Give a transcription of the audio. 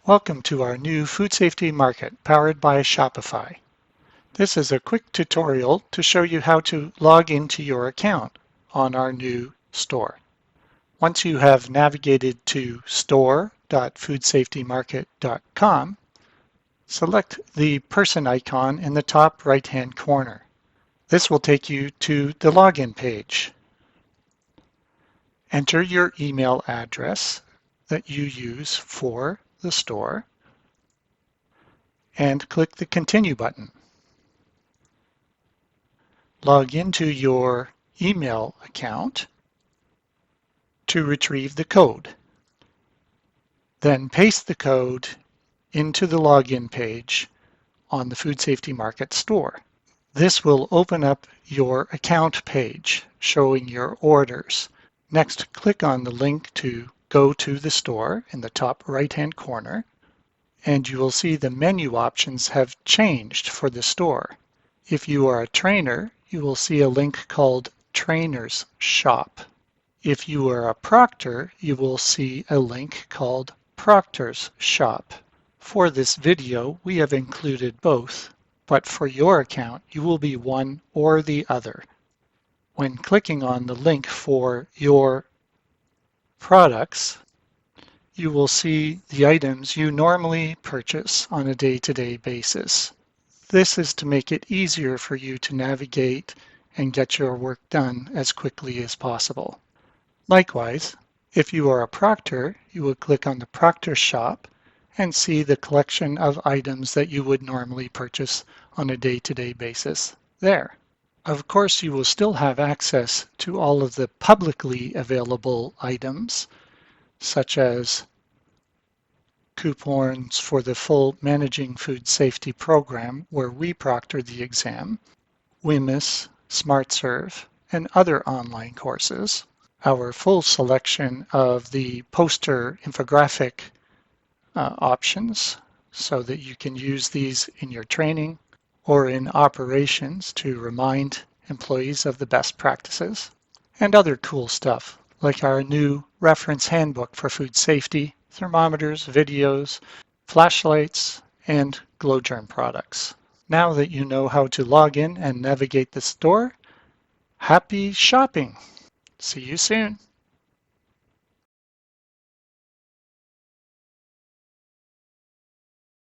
Welcome to our new food safety market powered by Shopify. This is a quick tutorial to show you how to log into your account on our new store. Once you have navigated to store.foodsafetymarket.com, select the person icon in the top right-hand corner. This will take you to the login page. Enter your email address that you use for the store and click the Continue button. Log into your email account to retrieve the code. Then paste the code into the login page on the Food Safety Market store. This will open up your account page showing your orders. Next, click on the link to go to the store in the top right-hand corner, and you will see the menu options have changed for the store. If you are a trainer, you will see a link called Trainer's Shop. If you are a proctor, you will see a link called Proctor's Shop. For this video, we have included both, but for your account, you will be one or the other. When clicking on the link for your products, you will see the items you normally purchase on a day-to-day basis. This is to make it easier for you to navigate and get your work done as quickly as possible. Likewise, if you are a proctor, you will click on the Proctor Shop and see the collection of items that you would normally purchase on a day-to-day basis there. Of course, you will still have access to all of the publicly available items, such as coupons for the full Managing Food Safety program where we proctor the exam, WMIS, SmartServe, and other online courses. Our full selection of the poster infographic options so that you can use these in your training or in operations to remind employees of the best practices, and other cool stuff like our new reference handbook for food safety, thermometers, videos, flashlights, and glow germ products. Now that you know how to log in and navigate the store, happy shopping! See you soon.